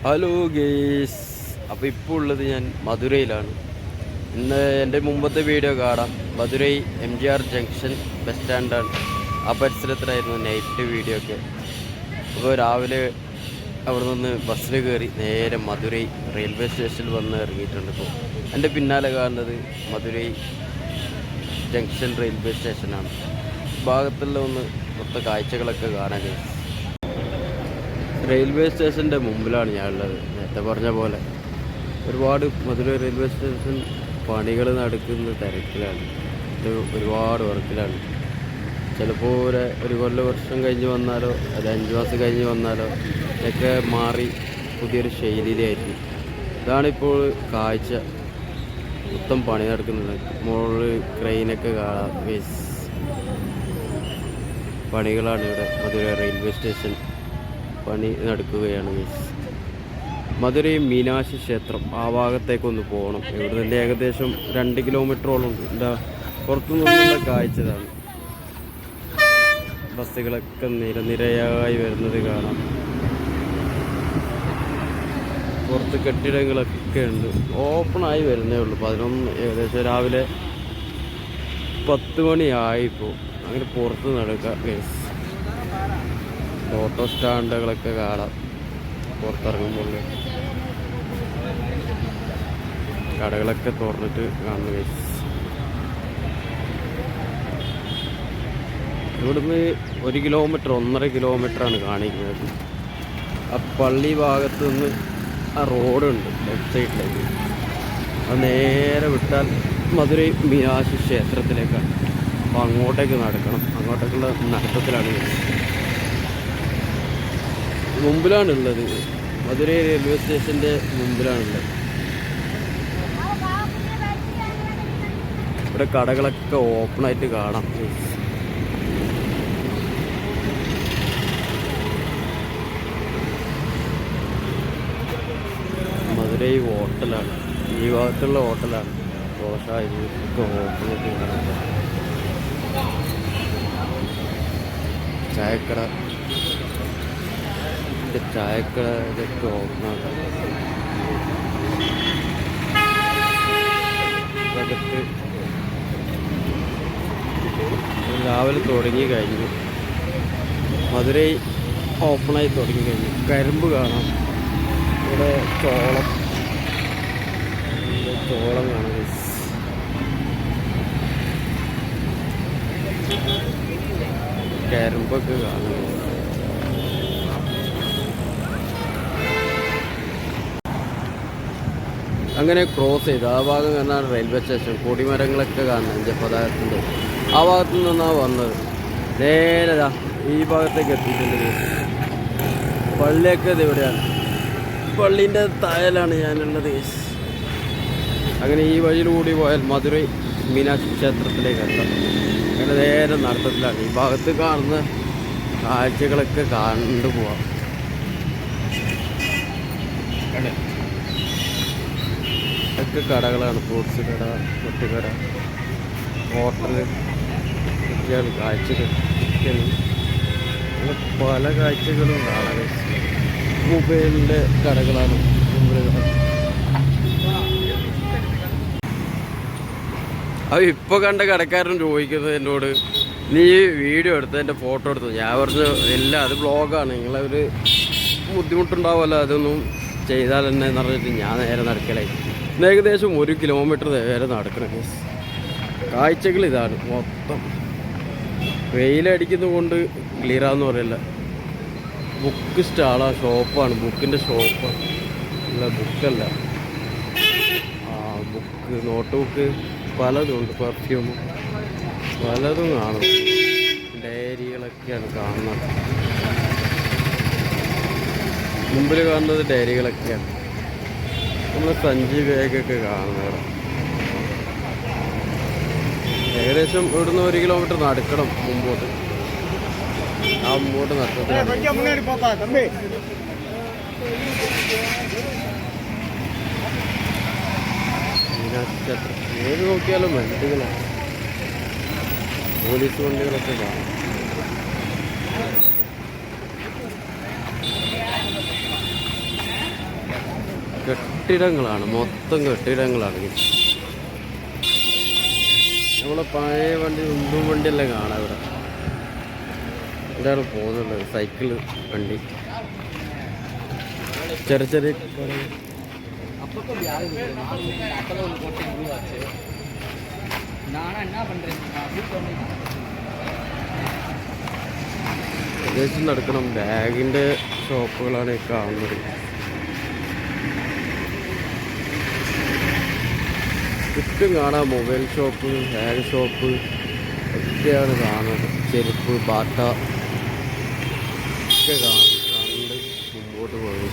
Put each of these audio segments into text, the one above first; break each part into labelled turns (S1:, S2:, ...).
S1: Hello guys, അപ്പോൾ ഇപ്പോൾ ഉള്ളത് ഞാൻ മധുരയിലാണ്. ഇന്ന് എൻ്റെ മുമ്പത്തെ വീഡിയോ കാണാം. മധുരൈ MGR ജംഗ്ഷൻ ബസ് സ്റ്റാൻഡാണ്. ആ പരിസരത്തിലായിരുന്നു നൈറ്റ് വീഡിയോ ഒക്കെ. അപ്പോൾ രാവിലെ അവിടെ നിന്ന് ബസ്സിൽ കയറി നേരെ മധുരൈ റെയിൽവേ സ്റ്റേഷനിൽ വന്ന് ഇറങ്ങിയിട്ടുണ്ട്. ഇപ്പോൾ എൻ്റെ പിന്നാലെ കാണുന്നത് മധുരൈ ജംഗ്ഷൻ റെയിൽവേ സ്റ്റേഷനാണ്. ഭാഗത്തുള്ള മൊത്ത കാഴ്ചകളൊക്കെ കാണാൻ കഴിയും. റെയിൽവേ സ്റ്റേഷൻ്റെ മുമ്പിലാണ് ഞാനുള്ളത്. നേരത്തെ പറഞ്ഞ പോലെ ഒരുപാട് മധുര റെയിൽവേ സ്റ്റേഷൻ പണികൾ നടക്കുന്ന തിരക്കിലാണ്. ഒരുപാട് വർക്കിലാണ്. ചിലപ്പോൾ ഒരു വർഷം കഴിഞ്ഞ് വന്നാലോ ഒരു 5 മാസം കഴിഞ്ഞ് വന്നാലോ ഒക്കെ മാറി പുതിയൊരു ശൈലിയിലായിരിക്കും. ഇതാണിപ്പോൾ കാഴ്ച. മൊത്തം പണി നടക്കുന്നുണ്ട്. മുകളിൽ ക്രെയിനൊക്കെ കാണാം. പണികളാണ് ഇവിടെ. മധുര റെയിൽവേ സ്റ്റേഷൻ പണി നടക്കുകയാണ്. മധുരൈ മീനാക്ഷി ക്ഷേത്രം ആ ഭാഗത്തേക്കൊന്ന് പോകണം. ഇവിടെ നിന്ന് ഏകദേശം 2 കിലോമീറ്ററോളം ഉണ്ട്. പുറത്തുനിന്നുള്ള കാഴ്ചതാണ്. ബസ്സുകളൊക്കെ നിരനിരയായി വരുന്നത് കാണാം. പുറത്ത് കെട്ടിടങ്ങളൊക്കെ ഉണ്ട്. ഓപ്പണായി വരുന്നേ ഉള്ളൂ. 11 ഏകദേശം രാവിലെ 10 മണിയായിപ്പോൾ. അങ്ങനെ പുറത്ത് നടക്കാം. ഓട്ടോ സ്റ്റാൻഡുകളൊക്കെ കാണാം. പുറത്തിറങ്ങുമ്പോൾ കടകളൊക്കെ തുറന്നിട്ട് കാണുന്നു. ഇവിടുന്ന് 1 കിലോമീറ്റർ 1.5 കിലോമീറ്ററാണ് കാണിക്കുന്നത്. ആ പള്ളി ഭാഗത്ത് നിന്ന് ആ റോഡുണ്ട് ലെഫ്റ്റ് സൈഡിലേക്ക്. അത് നേരെ വിട്ടാൽ മധുരൈ മീനാക്ഷി ക്ഷേത്രത്തിലേക്കാണ്. അപ്പോൾ അങ്ങോട്ടേക്ക് നടക്കണം. അങ്ങോട്ടേക്കുള്ള നടത്തത്തിലാണ് മുമ്പിലാണുള്ളത്. മധുരൈ റെയിൽവേ സ്റ്റേഷൻ്റെ മുമ്പിലാണുള്ളത്. ഇവിടെ കടകളൊക്കെ ഓപ്പണായിട്ട് കാണാം. മധുരൈ ഹോട്ടലാണ്. ഈ ഭാഗത്തുള്ള ഹോട്ടലാണ്. ദോശ ഒക്കെ ഓപ്പണായിട്ട് കാണാം. ചായക്കട ചായക്കട ഇതൊക്കെ ഓപ്പണാണ്. അകത്ത് രാവിലെ തുടങ്ങി കഴിഞ്ഞു. മധുരൈ ഓപ്പണായി തുടങ്ങി കഴിഞ്ഞു. കരിമ്പ് കാണാം. ഇവിടെ ചോളം കാണാം. കരിമ്പൊക്കെ കാണാം. അങ്ങനെ ക്രോസ് ചെയ്ത് ആ ഭാഗം കാണാൻ റെയിൽവേ സ്റ്റേഷൻ. കൊടിമരങ്ങളൊക്കെ കാണണം. പതാകത്തിൻ്റെ ആ ഭാഗത്തു നിന്നാണ് വന്നത്. നേരെ ഈ ഭാഗത്തേക്ക് എത്തിയിട്ടുണ്ട്. പള്ളിയൊക്കെ ഇത് ഇവിടെയാണ്. പള്ളീൻ്റെ താഴെയാണ് ഞാനുള്ളത്. അങ്ങനെ ഈ വഴിയിലൂടി പോയാൽ മധുരൈ മീനാക്ഷി ക്ഷേത്രത്തിലേക്ക് എത്താം. അങ്ങനെ നേരെ നടത്തത്തിലാണ്. ഈ ഭാഗത്ത് കാണുന്ന കാഴ്ചകളൊക്കെ കണ്ടു പോവാം. ഒക്കെ കടകളാണ്. ഫ്രൂട്ട്സ് കട, വെട്ടുകട, ഹോട്ടൽ ഒക്കെയാണ് കാഴ്ചകൾ. പല കാഴ്ചകളും കാണാൻ. മൊബൈലിൻ്റെ കടകളാണ് മുമ്പിൽ. അത് ഇപ്പോൾ കണ്ട കടക്കാരൻ ചോദിക്കുന്നത് എന്നോട്, നീ വീഡിയോ എടുത്ത് എൻ്റെ ഫോട്ടോ എടുത്തു. ഞാൻ പറഞ്ഞു ഇല്ല, അത് ബ്ലോഗാണ്, നിങ്ങളൊരു ബുദ്ധിമുട്ടുണ്ടാവുമല്ലോ, അതൊന്നും ചെയ്താൽ തന്നെ എന്ന് പറഞ്ഞിട്ട് ഞാൻ നേരെ നടക്കലായി. ഏകദേശം 1 കിലോമീറ്റർ നേരെ നടക്കണം. കാഴ്ചകൾ ഇതാണ് മൊത്തം. വെയിലടിക്കുന്നത് കൊണ്ട് ക്ലിയറാന്ന് പറയില്ല. ബുക്ക് സ്റ്റാളാണ്, ഷോപ്പാണ്, ബുക്കിൻ്റെ ഷോപ്പാണ്. അല്ല, ബുക്കല്ല, ബുക്ക്, നോട്ട് ബുക്ക് പലതും ഉണ്ട്. പെർഫ്യൂം പലതും കാണും. ഡയറികളൊക്കെയാണ് കാണുന്നത്. മുമ്പിൽ കാണുന്നത് ഡയറികളൊക്കെയാണ്. നമ്മൾ സഞ്ചി ബാഗൊക്കെ കാണുന്നത്. ഏകദേശം ഇവിടുന്ന് 1 കിലോമീറ്റർ നടക്കണം മുമ്പോട്ട്. ആ മുമ്പോട്ട് നടത്തത്തിലാണ്. ഏത് നോക്കിയാലും വണ്ടികളാണ്. പോലീസ് വണ്ടികളൊക്കെ കാണും. കെട്ടിടങ്ങളാണ്, മൊത്തം കെട്ടിടങ്ങളാണ്. നമ്മളെ പഴയ വണ്ടി, ഉന്തും വണ്ടിയെല്ലാം കാണാം ഇവിടെ. ഇതാണ് പോകുന്നുള്ളത്, സൈക്കിള് വണ്ടി, ചെറിയ ചെറിയ ഏകദേശം നടക്കണം. ബാഗിൻ്റെ ഷോപ്പുകളാണ് ഈ കാണുന്നത്. ചുറ്റും കാണാം മൊബൈൽ ഷോപ്പ്, ബാഗ് ഷോപ്പ് ഒക്കെയാണ് കാണുന്നത്. ചെരുപ്പ്, ബാട്ട ഒക്കെ കണ്ട് മുമ്പോട്ട് പോയി.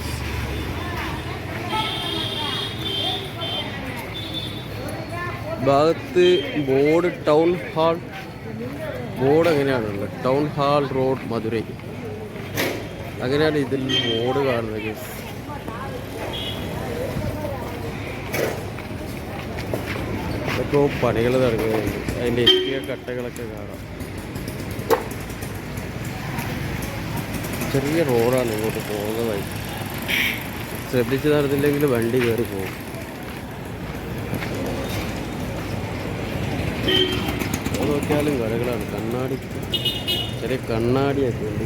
S1: ഭാഗത്ത് ബോർഡ് ടൗൺ ഹാൾ ബോർഡ് എങ്ങനെയാണുള്ളത്? ടൗൺ ഹാൾ റോഡ് മധുരൈ, അങ്ങനെയാണ് ഇതിൽ ബോർഡ് കാണുന്നത്. ഇതൊക്കെ പണികൾ നടക്കുന്നുണ്ട്. അതിൻ്റെ എത്തിയ കട്ടകളൊക്കെ കാണാം. ചെറിയ റോഡാണ് ഇങ്ങോട്ട് പോകുന്ന വഴി. ശ്രദ്ധിച്ച് നടന്നില്ലെങ്കിൽ വണ്ടി കയറി പോകും. നോക്കിയാലും കടകളാണ്. കണ്ണാടി, ചെറിയ കണ്ണാടിയൊക്കെ ഉണ്ട്.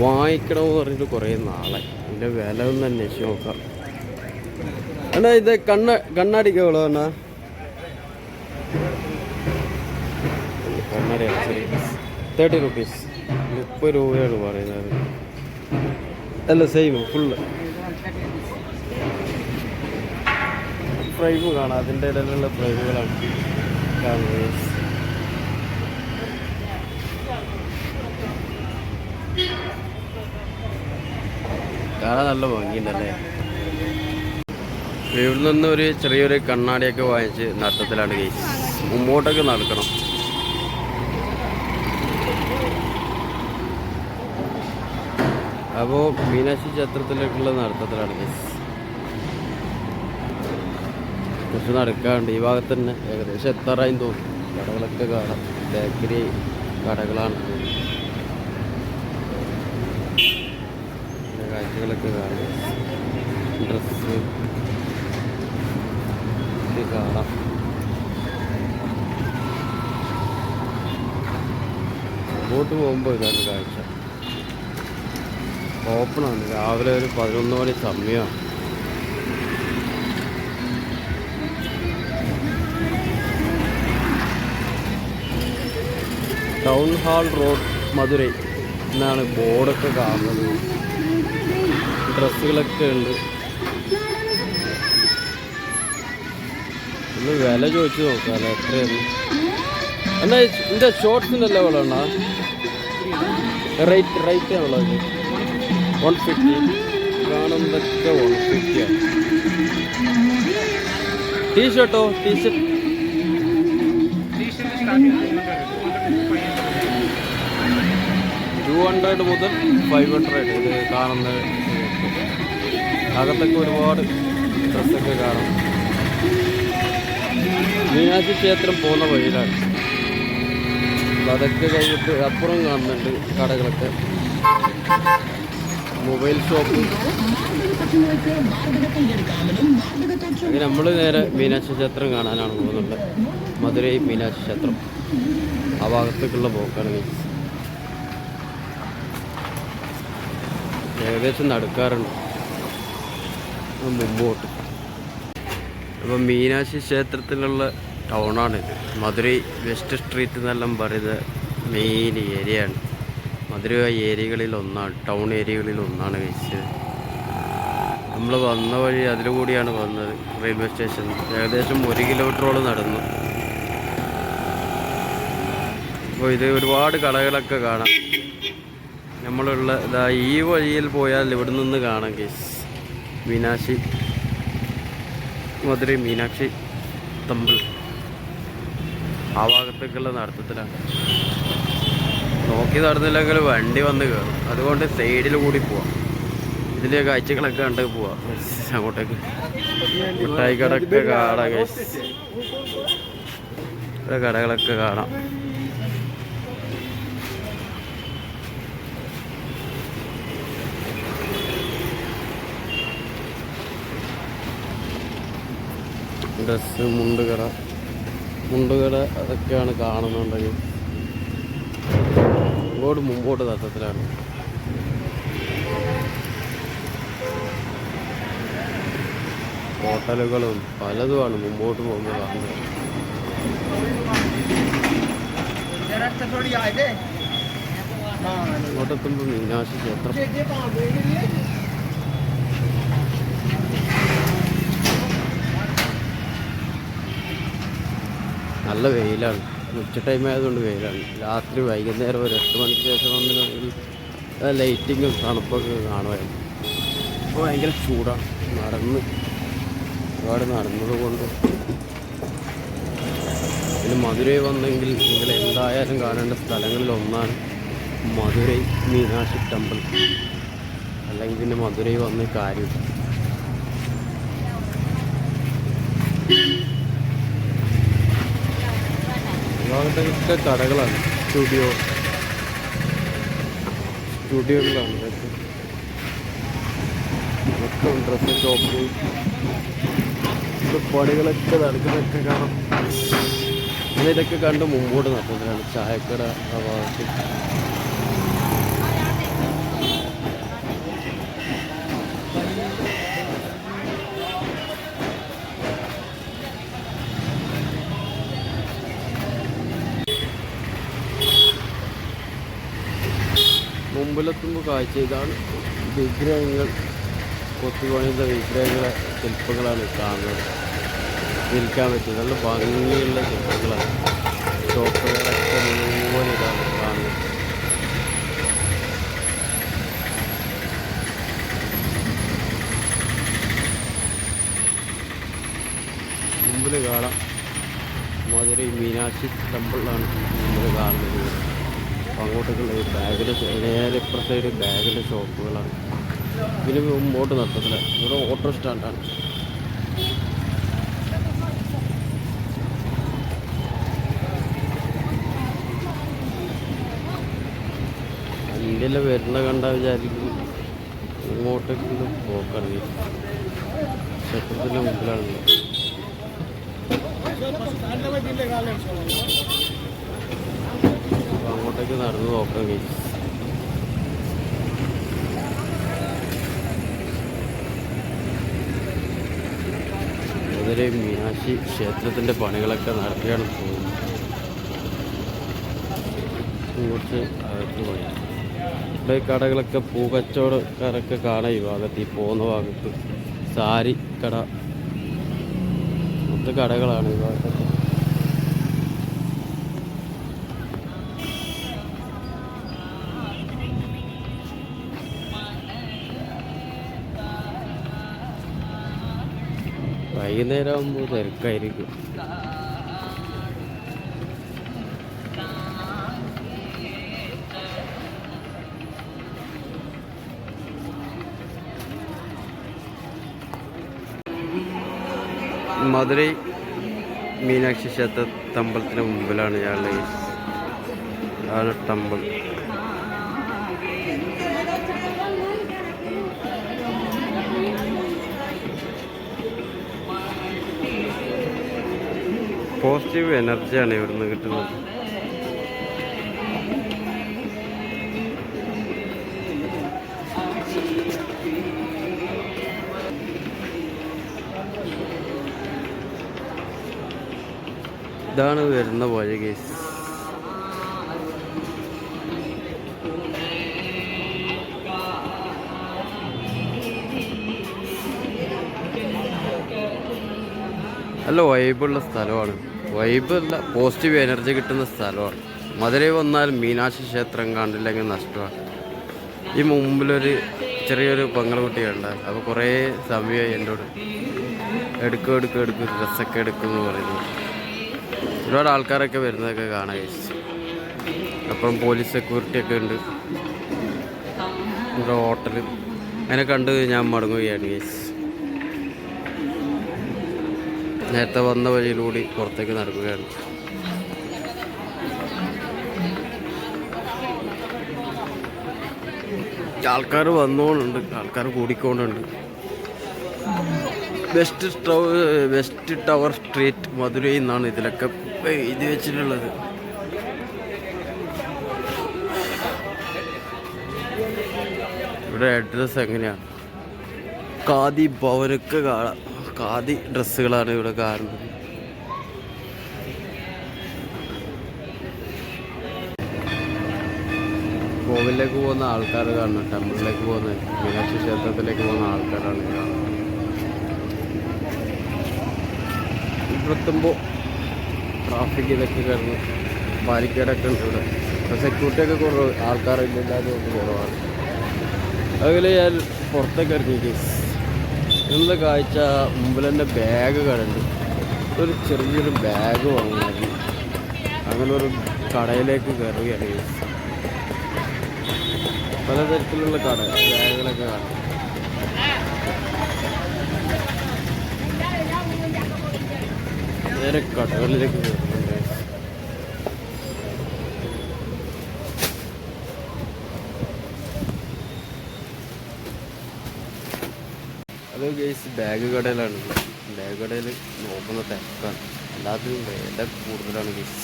S1: വാങ്ങിക്കണമെന്ന് പറഞ്ഞിട്ട് കുറേ നാളായി. ഇതിൻ്റെ വില ഒന്ന് അന്വേഷിച്ച് നോക്കാം. എന്നാ ഇത് കണ്ണാടിക്ക് എவ்வளோ അണ്ണാ? കണ്ണാടി 30 റുപ്പീസ്, 30 രൂപയാണ് പറയുന്നത്. അല്ല സെയിം ഫുള്ള് ഫ്രെയിം കാണാം. അതിൻ്റെ ഇടയിലുള്ള ഫ്രെയിമുകളാണ് കാണുന്നത്. കാണാൻ നല്ല ഭംഗിയുണ്ടല്ലേ. ഇവിടെ നിന്ന് ഒരു ചെറിയൊരു കണ്ണാടിയൊക്കെ വാങ്ങിച്ച് നടത്തത്തിലാണ് കേസ്. മുമ്പോട്ടൊക്കെ നടക്കണം. അപ്പോൾ മീനാക്ഷി ക്ഷേത്രത്തിലേക്കുള്ള നടത്തത്തിലാണ് കേസ്. കുറച്ച് നടക്കാണ്ട്. ഈ ഭാഗത്ത് തന്നെ ഏകദേശം എത്താറായും തോന്നും. കടകളൊക്കെ കാണാം. ബേക്കറി കടകളാണ്. കാഴ്ചകളൊക്കെ കാണാം. ഡ്രസ്സ് കാണാം. അങ്ങോട്ട് പോകുമ്പോൾ ഇതാണ് കാഴ്ച. ഓപ്പണാണ്. രാവിലെ ഒരു 11 മണി സമയമാണ്. ടൗൺ ഹാൾ റോഡ് മധുരൈ എന്നാണ് ബോർഡൊക്കെ കാണുന്നത്. ഡ്രസ്സുകളൊക്കെ ഉണ്ട്. ഒന്ന് വില ചോദിച്ചു നോക്കാം എത്രയാണ്. എന്നാ ഇതിൻ്റെ ഷോർട്സിൻ്റെ ലെവലാണോ റേറ്റ് ഉള്ളത്? 150. കാണുന്നതൊക്കെ 150ആണ്. ടീഷർട്ടോ? ടീഷർട്ട് 200 മുതൽ 500. ഇത് കാണുന്ന അകത്തൊക്കെ ഒരുപാട് ഡ്രസ്സൊക്കെ കാണാം. മീനാക്ഷി ക്ഷേത്രം പോകുന്ന വഴിയിലാണ്. അതൊക്കെ കഴിഞ്ഞിട്ട് അപ്പുറം കാണുന്നുണ്ട് കടകളൊക്കെ. Mobile shop. അങ്ങനെ നമ്മൾ നേരെ മീനാക്ഷി ക്ഷേത്രം കാണാനാണ് പോകുന്നുണ്ട്. മധുരൈ മീനാക്ഷി ക്ഷേത്രം ആ ഭാഗത്തേക്കുള്ള പോക്കാണ്. ഏകദേശം നടക്കാറുണ്ട് മുമ്പോട്ട്. അപ്പം മീനാക്ഷി ക്ഷേത്രത്തിലുള്ള ടൗണാണിത്. മധുരൈ വെസ്റ്റ് സ്ട്രീറ്റ് എന്നെല്ലാം പറയുന്നത് മെയിൻ ഏരിയയാണ്. മധുരൈ ഏരിയകളിൽ ഒന്നാണ്, ടൗൺ ഏരിയകളിൽ ഒന്നാണ് കഴിച്ചത്. നമ്മൾ വന്ന വഴി അതിലുകൂടിയാണ് വന്നത്. റെയിൽവേ സ്റ്റേഷൻ ഏകദേശം 1 കിലോമീറ്ററോളം നടന്നു. അപ്പോൾ ഇത് ഒരുപാട് കടകളൊക്കെ കാണാം. നമ്മളുള്ള ഇതാ ഈ വഴിയിൽ പോയാൽ ഇവിടെ നിന്ന് കാണാം കേസ്. മീനാക്ഷി, മധുരൈ മീനാക്ഷി ടെമ്പിൾ ആ ഭാഗത്തേക്കുള്ള നടത്തത്തിലാണ്. നോക്കി നടന്നില്ലെങ്കിൽ വണ്ടി വന്ന് കയറും. അതുകൊണ്ട് സൈഡിൽ കൂടി പോവാം. ഇതിലെ കാഴ്ചകളൊക്കെ കണ്ട് പോവാം അങ്ങോട്ടേക്ക്. മിഠായി കടയൊക്കെ കാണാം കേസ്. കടകളൊക്കെ കാണാം. ഡ്രസ്സ്, മുണ്ടുകട അതൊക്കെയാണ് കാണുന്നുണ്ടെങ്കിൽ മുമ്പോട്ട് തത്തത്തിലാണ്. ഹോട്ടലുകളും പലതുമാണ് മുമ്പോട്ട് പോകുമ്പോൾ കാണുന്നത്. ഇങ്ങോട്ടെത്തുമ്പോൾ മീനാക്ഷി ക്ഷേത്രം. നല്ല വെയിലാണ്. ഉച്ച ടൈം ആയതുകൊണ്ട് വെയിലാണ്. രാത്രി വൈകുന്നേരം ഒരു 8 മണിക്ക് ശേഷം വന്നിട്ടുണ്ടെങ്കിൽ ലൈറ്റിങ്ങും തണുപ്പൊക്കെ കാണുമായിരുന്നു. ഇപ്പോൾ ഭയങ്കര ചൂടാണ്. ഒരുപാട് നടന്നത് കൊണ്ട്. പിന്നെ മധുരൈ വന്നെങ്കിൽ നിങ്ങൾ എന്തായാലും കാണേണ്ട സ്ഥലങ്ങളിലൊന്നാണ് മധുരൈ മീനാക്ഷി ടെമ്പിൾ. അല്ലെങ്കിൽ പിന്നെ മധുരൈ വന്ന് കാര്യമില്ല. ഭാഗത്തൊക്കെ കടകളാണ്, സ്റ്റുഡിയോകളാണ് ഇതൊക്കെ. മൊത്തം ഡ്രസ്സ് ഷോപ്പ്, പണികളൊക്കെ നടക്കുന്നതൊക്കെ കാണാം. അങ്ങനെ ഇതൊക്കെ കണ്ട് മുമ്പോട്ട് നടത്തുന്നതാണ്. ചായക്കട ആ ഭാഗത്ത്. മുമ്പിലെത്തുമ്പോൾ കാഴ്ച ഇതാണ്. വിഗ്രഹങ്ങൾ, കൊത്തുപണിത വിഗ്രഹങ്ങളെ ശില്പങ്ങളാണ് കാണുന്നത്. നിൽക്കാൻ പറ്റും. നല്ല ഭംഗിയുള്ള ശില്പങ്ങളാണ്. ഷോപ്പുകളൊക്കെ മുഴുവൻ ഇതാണ് കാണുന്നത്. മുമ്പിൽ കാണാം മധുരൈ മീനാക്ഷി ടെമ്പിളാണ് മുമ്പിൽ കാണുന്നത്. അങ്ങോട്ടേക്കുള്ള ബാഗിൻ്റെ നേരെ ഇപ്പുറത്തെ സൈഡ് ബാഗിൻ്റെ ഷോപ്പുകളാണ്. ഇതിന് മുമ്പോട്ട് നടത്തത്തില്ല. ഇവിടെ ഓട്ടോ സ്റ്റാൻഡാണ്. ഇന്ത്യയിലെ വരുന്ന കണ്ട വിചാരിക്കും ഇങ്ങോട്ടേക്ക് പോക്കാണ്. ക്ഷേത്രത്തിൻ്റെ മുമ്പിലാണല്ലോ. അങ്ങോട്ടേക്ക് നടന്ന് നോക്കാൻ കഴിയും. മധുരൈ മീനാക്ഷി ക്ഷേത്രത്തിൻ്റെ പണികളൊക്കെ നടത്തിയാണ് പോകുന്നത്. കുറച്ച് അകത്ത് പോയി ഇവിടെ കടകളൊക്കെ പൂക്കച്ചവടക്കാരൊക്കെ കാണാം. ഈ ഭാഗത്ത്, ഈ പോകുന്ന ഭാഗത്ത് സാരി കട, മൊത്തം കടകളാണ് ഈ ഭാഗത്തൊക്കെ. വൈകുന്നേരം ആകുമ്പോൾ തിരക്കായിരിക്കും. മധുരൈ മീനാക്ഷി ക്ഷേത്ര ടെമ്പിളത്തിന് മുമ്പിലാണ് ഞാനുള്ളത്. ഇതാണ് ടെമ്പിൾ. പോസിറ്റീവ് എനർജിയാണ് ഇവിടുന്ന് കിട്ടുന്നത്. ഇതാണ് വരുന്ന വഴി ഗൈസ്. നല്ല വൈബുള്ള സ്ഥലമാണ്. വൈബല്ല, പോസിറ്റീവ് എനർജി കിട്ടുന്ന സ്ഥലമാണ്. മധുരൈ വന്നാൽ മീനാക്ഷി ക്ഷേത്രം കണ്ടില്ലെങ്കിൽ നഷ്ടമാണ്. ഈ മുമ്പിലൊരു ചെറിയൊരു പെങ്ങളുകുട്ടിയുണ്ട്. അപ്പോൾ കുറേ സമയമായി എന്നോട് എടുക്കും ഡ്രസ്സൊക്കെ എടുക്കുമെന്ന് പറയുന്നു. ഒരുപാട് ആൾക്കാരൊക്കെ വരുന്നതൊക്കെ കാണാം ഗൈസ്. അപ്പം പോലീസ് സെക്യൂരിറ്റിയൊക്കെ ഉണ്ട്. ഇവിടെ ഹോട്ടൽ അങ്ങനെ കണ്ട് ഞാൻ മടങ്ങുകയാണ് ഗൈസ്. നേരത്തെ വന്ന വഴിയിലൂടെ പുറത്തേക്ക് നടക്കുകയാണ്. ആൾക്കാർ വന്നുകൊണ്ടുണ്ട്, ആൾക്കാർ കൂടിക്കൊണ്ടുണ്ട്. വെസ്റ്റ് ടവർ സ്ട്രീറ്റ് മധുരൈ എന്നാണ് ഇതിലൊക്കെ എഴുതി വെച്ചിട്ടുള്ളത്. ഇവിടെ അഡ്രസ് എങ്ങനെയാണ്? ഖാദി ഭവനൊക്കെ കാണാം. ഖാദി ഡ്രസ്സുകളാണ് ഇവിടെ കാണുന്നത്. കോവിലേക്ക് പോകുന്ന ആൾക്കാർ കാണുന്നത്, ടെമ്പിളിലേക്ക് പോകുന്ന മീനാക്ഷി ക്ഷേത്രത്തിലേക്ക് പോകുന്ന ആൾക്കാരാണ് കാണുന്നത്. ഇവിടെ എത്തുമ്പോൾ ട്രാഫിക് ഇതൊക്കെ കയറുന്നു. ബാരിക്കേഡൊക്കെ ഉണ്ട് ഇവിടെ. സെക്യൂരിറ്റിയൊക്കെ കുറവ്, ആൾക്കാരില്ലാതെ കൊണ്ട് കുറവാണ്. അതുപോലെ ഞാൻ പുറത്തേക്ക് ഇറങ്ങി. ഇന്നത്തെ കാഴ്ച മുമ്പിൽ തന്നെ ബാഗ് കടണ്ട്. ഒരു ചെറിയൊരു ബാഗ് വാങ്ങുമായിരുന്നു. അങ്ങനെ ഒരു കടയിലേക്ക് കയറുകയാണ്. പലതരത്തിലുള്ള ബാഗുകളൊക്കെ കാണാം. നേരെ കടകളിലേക്ക് കയറുന്നുണ്ട്. അത് ഗൈസ് ബാഗ് കടയിലാണ്. ബാഗ് കടയിൽ നോക്കുന്ന തിരക്കാണ്. എല്ലാത്തിനും വില കൂടുതലാണ് ഗൈസ്.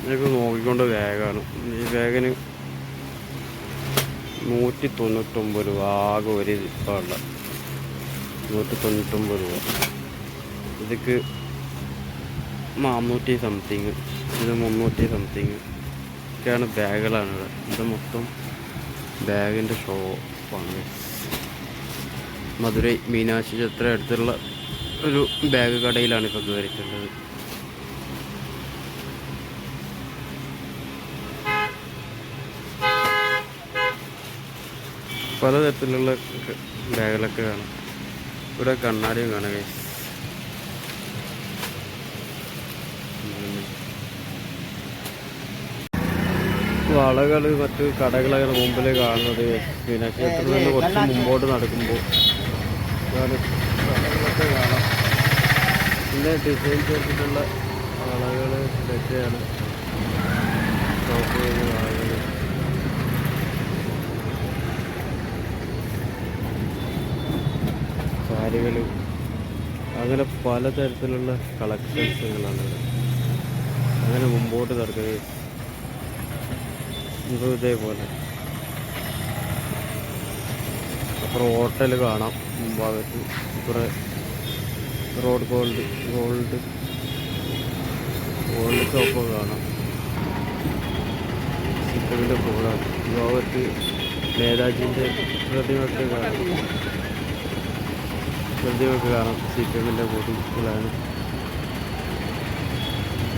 S1: ഇതൊക്കെ നോക്കിക്കൊണ്ട് ബാഗാണ്. ഈ ബാഗിന് 199 രൂപ. ആകെ ഒരു ഇപ്പമുള്ള 199 രൂപ. ഇതൊക്കെ 400 സംതിങ്, ഇത് 300 സംതിങ് ഒക്കെയാണ് ബാഗുകളാണ് ഇവിടെ. ഇത് മൊത്തം ബാഗിൻ്റെ ഷോപ്പാണ്. മധുരൈ മീനാക്ഷി ക്ഷേത്രം അടുത്തുള്ള ഒരു ബാഗ് കടയിലാണ് ഇപ്പോൾ കയറിയിട്ടുള്ളത്. പലതരത്തിലുള്ള ബാഗുകളൊക്കെ കാണാം. ഇവിടെ കണ്ണാടിയും കാണാം. വളകൾ മറ്റ് കടകളൊക്കെ മുമ്പിൽ കാണുന്നത്. മീനാക്ഷി ക്ഷേത്രത്തിൽ നിന്ന് കുറച്ച് മുമ്പോട്ട് നടക്കുമ്പോൾ കടകളൊക്കെ കാണാം. പിന്നെ ഡിസൈൻ ചെയ്തിട്ടുള്ള വളകൾ ഇതൊക്കെയാണ്. ഷോപ്പ് ചെയ്യുന്ന വളകൾ. സാരികൾ, അങ്ങനെ പലതരത്തിലുള്ള കളക്ഷൻസുകളാണ് ഇവിടെ. അങ്ങനെ മുമ്പോട്ട് നടക്കുകയും ഇതേപോലെ അപ്പുറം ഹോട്ടൽ കാണാം. മുമ്പാകത്ത് കുറേ റോഡ് ഗോൾഡ് ഷോപ്പ് കാണാം. സിറ്റമിൻ്റെ ബോർഡാണ്. ഭാഗത്ത് നേതാജിൻ്റെ പ്രതിമയൊക്കെ കാണാം. സിറ്റമിൻ്റെ ബോർഡുകളാണ്.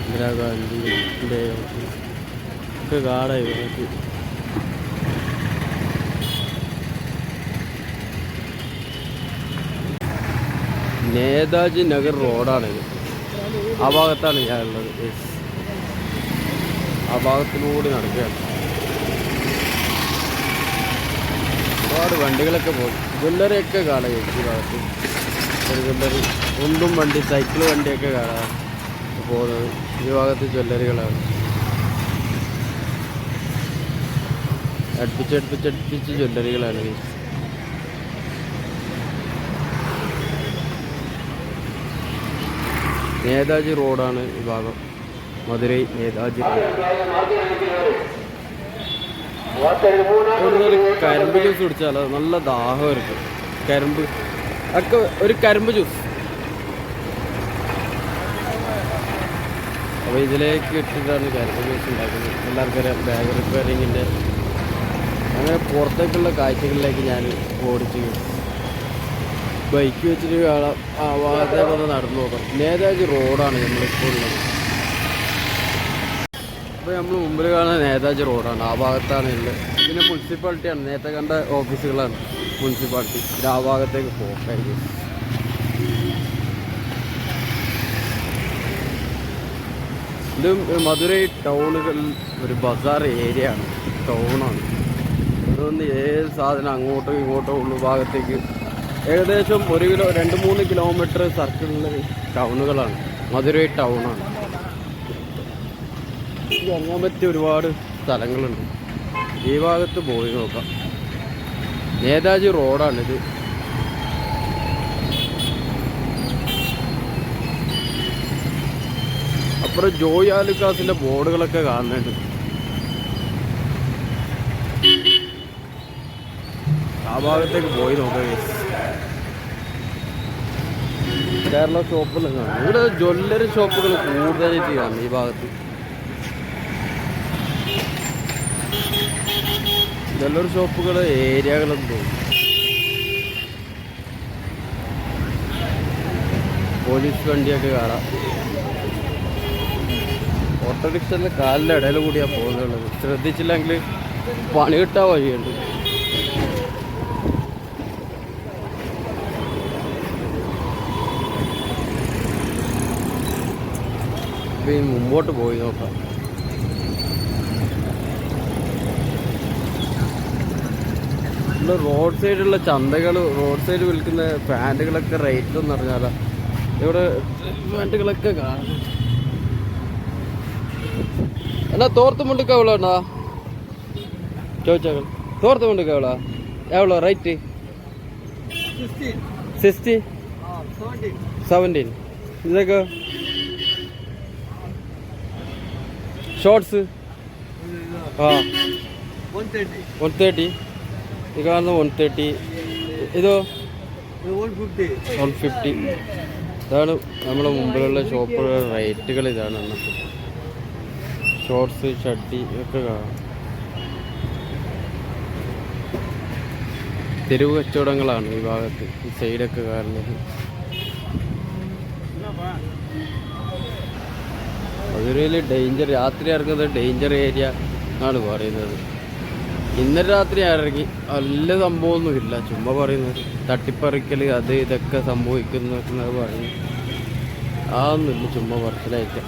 S1: ഇന്ദിരാഗാന്ധിൻ്റെ ഒക്കെ കാണാം ഇവർക്ക്. നേതാജി നഗർ റോഡാണിത്. ആ ഭാഗത്താണ് ഞാനുള്ളത്. ആ ഭാഗത്തിലൂടെ നടക്കുകയാണ്. ഒരുപാട് വണ്ടികളൊക്കെ പോകും. ജ്വല്ലറിയൊക്കെ കാണാം ഈ ഭാഗത്ത്. ഒരു ജ്വല്ലറി, ഒന്നും വണ്ടി, സൈക്കിൾ വണ്ടിയൊക്കെ കാണാം പോകുന്നത്. ഈ ഭാഗത്ത് ജ്വല്ലറികളാണ്. അടുപ്പിച്ച് ജ്വല്ലറികളാണ്. നേതാജി റോഡാണ് ഈ ഭാഗം. മധുരൈ നേതാജി റോഡ്. കരിമ്പ് ജ്യൂസ് കുടിച്ചാലോ, നല്ല ദാഹമായിരിക്കും. കരിമ്പ് ഒക്കെ ഒരു കരിമ്പ് ജ്യൂസ്. അപ്പോൾ ഇതിലേക്ക് ഇട്ടിട്ടാണ് കരിമ്പ് ജ്യൂസ് ഉണ്ടാക്കുന്നത്. എല്ലാവർക്കും അറിയാം ബാഗ് റിപ്പയറിങ്ങിൻ്റെ. അങ്ങനെ പുറത്തേക്കുള്ള കാഴ്ചകളിലേക്ക് ഞാൻ ഓടിച്ച് ബൈക്ക് വെച്ചിട്ട് കാണാം. ആ ഭാഗത്തേക്കൊന്ന് നടന്നു നോക്കാം. നേതാജി റോഡാണ് നമ്മളിപ്പോൾ ഉള്ളത്. അപ്പോൾ നമ്മൾ മുമ്പിൽ കാണുന്ന നേതാജി റോഡാണ്. ആ ഭാഗത്താണ് ഉള്ളത്. പിന്നെ മുനിസിപ്പാലിറ്റിയാണ്. നേരത്തെ കണ്ട ഓഫീസുകളാണ് മുനിസിപ്പാലിറ്റി. ഇത് ആ ഭാഗത്തേക്ക് പോകായിരിക്കും. ഇത് മധുരൈ ടൗണുകളിൽ ഒരു ബസാർ ഏരിയ ആണ്, ടൗണാണ്. അതുകൊണ്ട് ഏത് സാധനം അങ്ങോട്ടും ഇങ്ങോട്ടും ഉള്ള ഭാഗത്തേക്ക് ഏകദേശം 2-3 കിലോമീറ്റർ സർക്കിളിൽ ടൗണുകളാണ്. മധുരൈ ടൗണാണ്. ഇറങ്ങാൻ പറ്റിയ ഒരുപാട് സ്ഥലങ്ങളുണ്ട്. ഈ ഭാഗത്ത് പോയി നോക്കാം. നേതാജി റോഡാണിത്. ഇവിടെ ജോയ് ആലുക്കാസിന്റെ ബോർഡുകളൊക്കെ കാണുന്നുണ്ട്. ആ ഭാഗത്തേക്ക് പോയി നോക്കാം. കേരള ഷോപ്പുകൾ കാണും. ഇവിടെ ജ്വല്ലറി ഷോപ്പുകൾ കൂടുതലായിട്ട് കാണും ഈ ഭാഗത്ത്. ജ്വല്ലറി ഷോപ്പുകൾ ഏരിയകളെന്ന് തോന്നുന്നു. പോലീസ് വണ്ടിയൊക്കെ കാണാം. ഓട്ടോറിക്ഷൻ്റെ കാലിൻ്റെ ഇടയിൽ കൂടിയാണ് പോകുന്നുള്ളത്. ശ്രദ്ധിച്ചില്ലെങ്കിൽ പണി കിട്ടാൻ വഴിയുണ്ട്. മുമ്പോട്ട് പോയി നോക്കാം. ഇവിടെ റോഡ് സൈഡിലുള്ള ചന്തകൾ, റോഡ് സൈഡ് വിൽക്കുന്ന പാൻറ്റുകളൊക്കെ റേറ്റ് എന്ന് പറഞ്ഞാൽ ഇവിടെ പാൻറ്റുകളൊക്കെ കാണും. എന്നാ തോർത്ത് മുണ്ടുക്ക് എവ്വളോண்ணா ചോദിച്ചാൽ തോർത്ത് മുണ്ടുക്ക് എവ്വളോ റേറ്റ്? 60 17. ഇതൊക്കെ ഷോർട്സ് 130. ഇത് കാണുന്ന 130. ഇതോ 150. ഇതാണ് നമ്മുടെ മുമ്പിലുള്ള ഷോപ്പുകളുടെ റേറ്റുകൾ. ഇതാണ് ഷോർട്സ്, ഷഡ്ഡി ഒക്കെ കാണാം. തെരുവ് കച്ചവടങ്ങളാണ് ഈ ഭാഗത്ത്, ഈ സൈഡൊക്കെ കാണുന്നത്. മധുരയിൽ ഡേഞ്ചർ, രാത്രി ഇറങ്ങുന്നത് ഡേഞ്ചർ ഏരിയ ആണ് പറയുന്നത്. ഇന്നലെ രാത്രി ഇറങ്ങി നല്ല സംഭവമൊന്നുമില്ല, ചുമ്മാ പറയുന്നത് തട്ടിപ്പറിക്കൽ അത് ഇതൊക്കെ സംഭവിക്കുന്നത് പറഞ്ഞു. അതൊന്നുമില്ല, ചുമ്മാ പറച്ചിലായിട്ട്.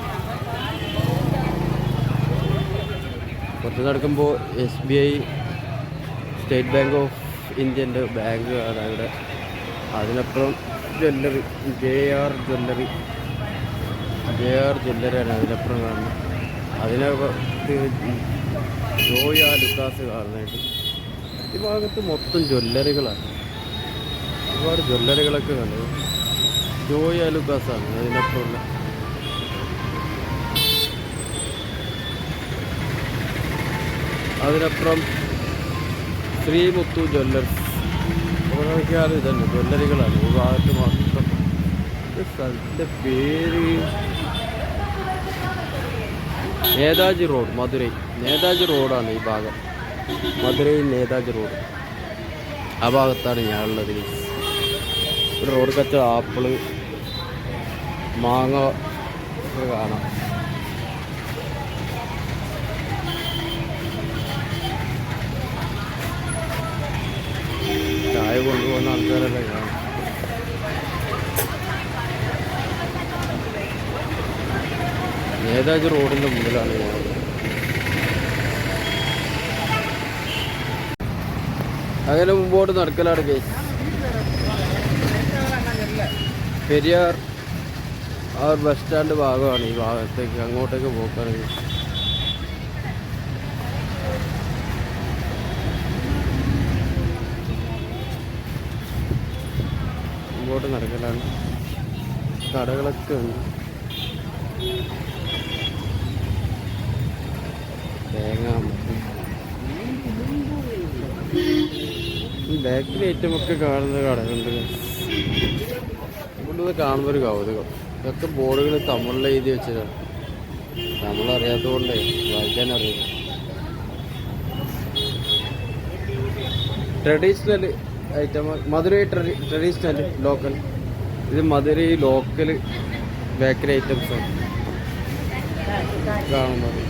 S1: കുറച്ച് നടക്കുമ്പോൾ SBI, സ്റ്റേറ്റ് ബാങ്ക് ഓഫ് ഇന്ത്യൻ്റെ ബാങ്ക് ആണ് അവിടെ. അതിനപ്പുറം ജ്വല്ലറി, JR ജ്വല്ലറിയാണ് അതിനപ്പുറം കാണുന്നത്. അതിനകത്ത് ജോയ് ആലുക്കാസ് കാണുന്നുണ്ട്. ഈ ഭാഗത്ത് മൊത്തം ജ്വല്ലറികളാണ്, ഒരുപാട് ജ്വല്ലറികളൊക്കെ കണ്ടത്. ജോയ് ആലുക്കാസാണ് അതിനപ്പുറമുള്ള. അതിനപ്പുറം ശ്രീമുത്തു ജ്വല്ലർസ്. അവിടെ നോക്കിയാൽ ഇതന്നെ ജ്വല്ലറികളാണ് ഈ ഭാഗത്ത് മൊത്തം. സ്ഥലത്തിൻ്റെ പേര് നേതാജി റോഡ്, മധുരൈ. നേതാജി റോഡാണ് ഈ ഭാഗം, മധുരൈ നേതാജി റോഡ്. ആ ഭാഗത്താണ് ഞാനുള്ളത്. ഒരു റോഡ് കച്ച ആപ്പിള്, മാങ്ങ ഒക്കെ കാണാം. ചായ കൊണ്ടുപോകുന്ന ആൾക്കാരെല്ലാം കാണാം. നേതാജി റോഡിൻ്റെ മുമ്പിലാണ് ഞാൻ. അങ്ങനെ മുമ്പോട്ട് നടക്കലാണ് കേസ്. പെരിയാർ ആ ബസ് സ്റ്റാൻഡ് ഭാഗമാണ് ഈ ഭാഗത്തേക്ക്, അങ്ങോട്ടേക്ക് പോക്കാണെങ്കിൽ. മുമ്പോട്ട് നടക്കലാണ്. കടകളൊക്കെ ഉണ്ട്. തേങ്ങ, ബേക്കറി ഐറ്റമൊക്കെ കാണുന്ന കടകളുണ്ട്. ഇവിടുന്ന് കാണുമ്പോൾ ഒരു കൗതുകം. ഇതൊക്കെ ബോർഡുകൾ തമിഴിൽ എഴുതി വെച്ചതാണ്. തമിഴ് അറിയാത്തതുകൊണ്ടേ വായിക്കാൻ അറിയില്ല. Traditional item, Madurai traditional local. ഇത് മധുരൈ ലോക്കൽ ബേക്കറി ഐറ്റംസാണ് കാണുന്നത്.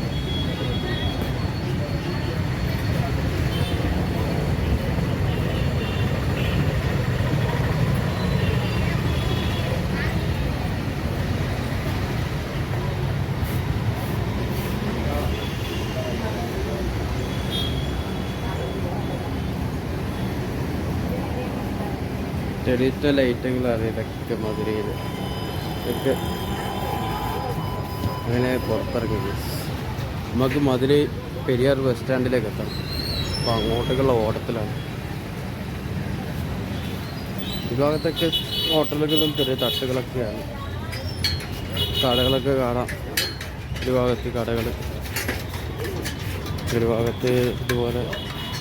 S1: ട്രഡീഷണൽ ഐറ്റങ്ങളാണ് ഇതൊക്കെ മധുരയിൽ. ഇതൊക്കെ അങ്ങനെ പുറത്തിറങ്ങി. നമുക്ക് മധുരൈ പെരിയാർ ബസ് സ്റ്റാൻഡിലേക്ക് എത്തണം. അപ്പോൾ അങ്ങോട്ടേക്കുള്ള ഓട്ടത്തിലാണ്. ഈ ഭാഗത്തൊക്കെ ഹോട്ടലുകളും ചെറിയ തട്ടുകളൊക്കെയാണ്. കടകളൊക്കെ കാണാം. ഒരു ഭാഗത്ത് കടകൾ, ഒരു ഭാഗത്ത് ഇതുപോലെ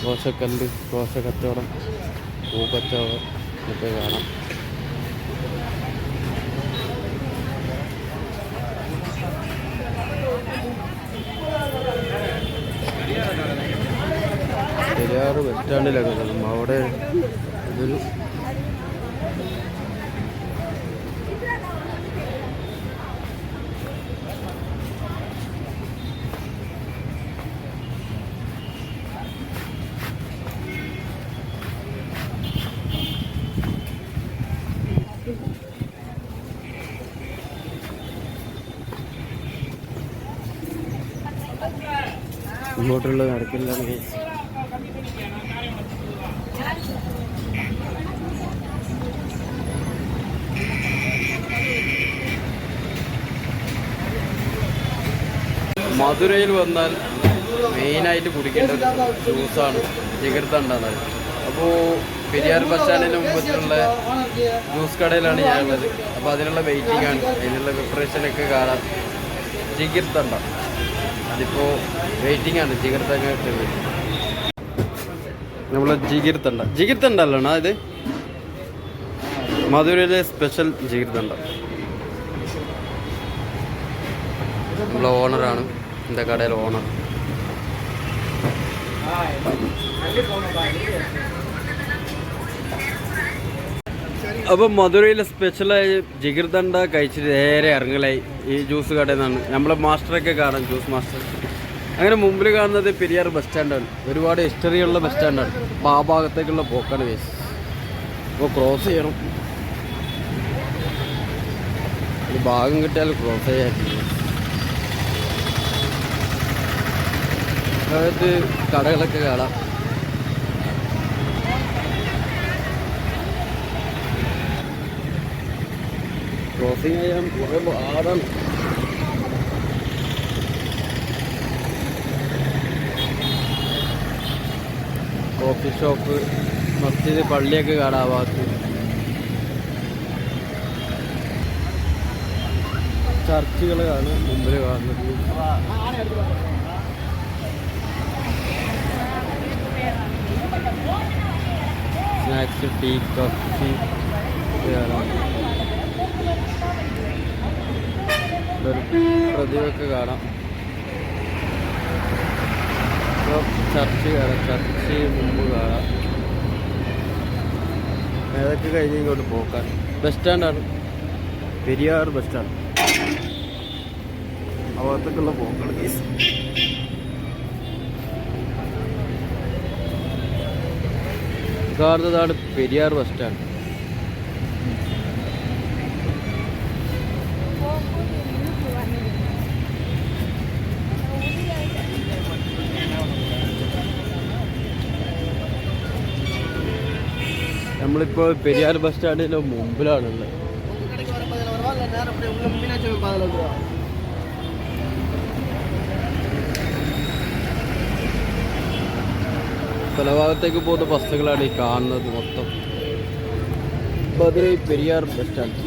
S1: ദോശക്കല്ല്, ദോശ കച്ചവടം, പൂക്കച്ചവടം ഒക്കെ കാണാം. പെരിയാർ ബസ് സ്റ്റാൻഡിലൊക്കെ കാണും. അവിടെ ഇതൊരു ഇങ്ങോട്ടുള്ള നടക്കില്ലാണ് കേസ്. മധുരയിൽ വന്നാൽ മെയിനായിട്ട് കുടിക്കേണ്ട ജ്യൂസാണ് ജിഗർതണ്ടാണ്. അപ്പോൾ പെരിയാർ ബസ് സ്റ്റാൻഡിന് മുമ്പത്തുള്ള ജ്യൂസ് കടയിലാണ് ഞാനുള്ളത്. അപ്പോൾ അതിനുള്ള വെയിറ്റിംഗ് ആണ്, അതിനുള്ള പ്രിപ്പറേഷനൊക്കെ കാണാം. ജിഗർതണ്ട അതിപ്പോൾ വെയിറ്റിംഗ് ആണ്. ജിഗർതണ്ട കിട്ടുന്നത് നമ്മളെ ജിഗർതണ്ടല്ലാണ് ഇത് മധുരയിലെ സ്പെഷ്യൽ ജിഗർതണ്ട. നമ്മളെ ഓണറാണ്, എൻ്റെ കടയിലെ ഓണർ. അപ്പം മധുരയിലെ സ്പെഷ്യലായി ജിഗർതണ്ട കഴിച്ചിട്ട് നേരെ ഇറങ്ങലായി ഈ ജ്യൂസ് കടയിൽ നിന്നാണ്. നമ്മളെ മാസ്റ്ററൊക്കെ കാണാം, ജ്യൂസ് മാസ്റ്റർ. അങ്ങനെ മുമ്പിൽ കാണുന്നത് പെരിയാർ ബസ് സ്റ്റാൻഡാണ്. ഒരുപാട് ഹിസ്റ്ററിയുള്ള ബസ് സ്റ്റാൻഡാണ്. അപ്പോൾ ആ ഭാഗത്തേക്കുള്ള പോക്കാണ് കേസ്. അപ്പോൾ ക്രോസ് ചെയ്യണം, ഒരു ഭാഗം കിട്ടിയാൽ ക്രോസ് ചെയ്യാൻ. അതായത് കടകളൊക്കെ കാണാം. ക്രോസിങ് ചെയ്യാൻ കുറേ പാടാണ്. കോഫി ഷോപ്പ്, മസ്ജിദ്, പള്ളിയൊക്കെ കാണാം ആ ഭാഗത്ത്. ചർച്ചുകൾ കാണാം മുമ്പിൽ കാണുന്നത്. സ്നാക്സ്, ടീ, കോഫി കാണാം. പ്രതിമയൊക്കെ കാണാം. ചർച്ച് കാണാം, ചർച്ച് മുമ്പ് കാണാം. ഏതൊക്കെ കഴിഞ്ഞ് ഇങ്ങോട്ട് പോക്കാൻ ബസ് സ്റ്റാൻഡാണ് പെരിയാർ ബസ് സ്റ്റാൻഡ്. ആ ഭാഗത്തേക്കുള്ള പോക്കാണ് കേസ്. കാണുന്നതാണ് പെരിയാർ ബസ് സ്റ്റാൻഡ്. നമ്മളിപ്പോൾ പെരിയാർ ബസ് സ്റ്റാൻഡിൻ്റെ മുമ്പിലാണുള്ളത്. പല ഭാഗത്തേക്ക് പോകുന്ന ബസ്സുകളാണ് ഈ കാണുന്നത് മൊത്തം. Madurai Periyar bus stand.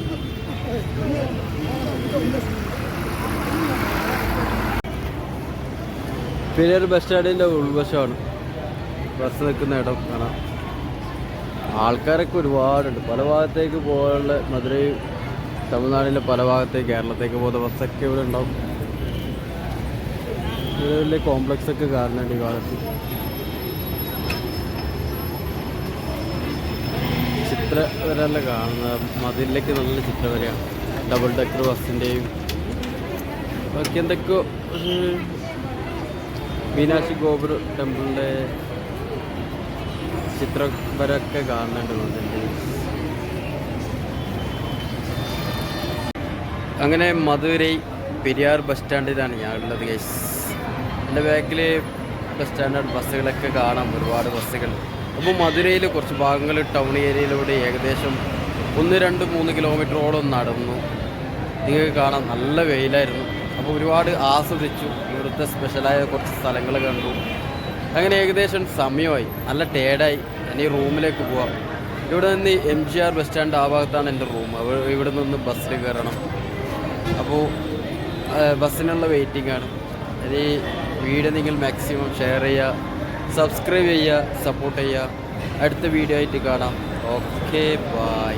S1: Periyar bus സ്റ്റാൻഡിൻ്റെ ഉൾവശമാണ് ബസ് നിൽക്കുന്ന ഇടം കാണാം. ആൾക്കാരൊക്കെ ഒരുപാടുണ്ട്. പല ഭാഗത്തേക്ക് പോകാനുള്ള മധുരൈ, തമിഴ്നാടിൻ്റെ പല ഭാഗത്തേക്ക്, കേരളത്തേക്ക് പോകുന്ന ബസ്സൊക്കെ ഇവിടെ ഉണ്ടാവും. വലിയ വലിയ കോംപ്ലക്സ് ഒക്കെ കാണുന്നുണ്ട് ഈ ഭാഗത്ത്. ചിത്രവരല്ല കാണുന്ന, മതിലേക്ക് നല്ല ചിത്രവരയാണ്. ഡബിൾ ഡെക്കർ ബസ്സിൻ്റെയും ബാക്കി എന്തൊക്കെയോ മീനാക്ഷി ഗോപുര ടെമ്പിളിൻ്റെ ചിത്രവരൊക്കെ കാണുന്നുണ്ട്. അങ്ങനെ മധുരൈ പെരിയാർ ബസ് സ്റ്റാൻഡിലാണ് ഞാനുള്ളത് ഗൈസ്. എൻ്റെ ബാക്കിൽ ബസ് സ്റ്റാൻഡാണ്. ബസ്സുകളൊക്കെ കാണാം, ഒരുപാട് ബസ്സുകൾ. അപ്പോൾ മധുരയിൽ കുറച്ച് ഭാഗങ്ങൾ ടൗൺ ഏരിയയിലൂടെ ഏകദേശം 1-2-3 കിലോമീറ്ററോളം നടന്നു. നിങ്ങൾക്ക് കാണാം, നല്ല വെയിലായിരുന്നു. അപ്പോൾ ഒരുപാട് ആസ്വദിച്ചു. ഇവിടുത്തെ സ്പെഷ്യലായ കുറച്ച് സ്ഥലങ്ങൾ കണ്ടു. അങ്ങനെ ഏകദേശം സമയമായി, നല്ല ടയേർഡായി. ഇനി റൂമിലേക്ക് പോവാം. ഇവിടെ നിന്ന് MGR ബസ് സ്റ്റാൻഡ് ആ ഭാഗത്താണ് എൻ്റെ റൂം. ഇവിടെ നിന്ന് ബസ്സിൽ കയറണം. അപ്പോൾ ബസ്സിനുള്ള വെയിറ്റിംഗ് ആണ്. ഈ വീഡിയോ നിങ്ങൾ മാക്സിമം ഷെയർ ചെയ്യുക, സബ്സ്ക്രൈബ് ചെയ്യുക, സപ്പോർട്ട് ചെയ്യുക. അടുത്ത വീഡിയോ ആയിട്ട് കാണാം. Okay, by.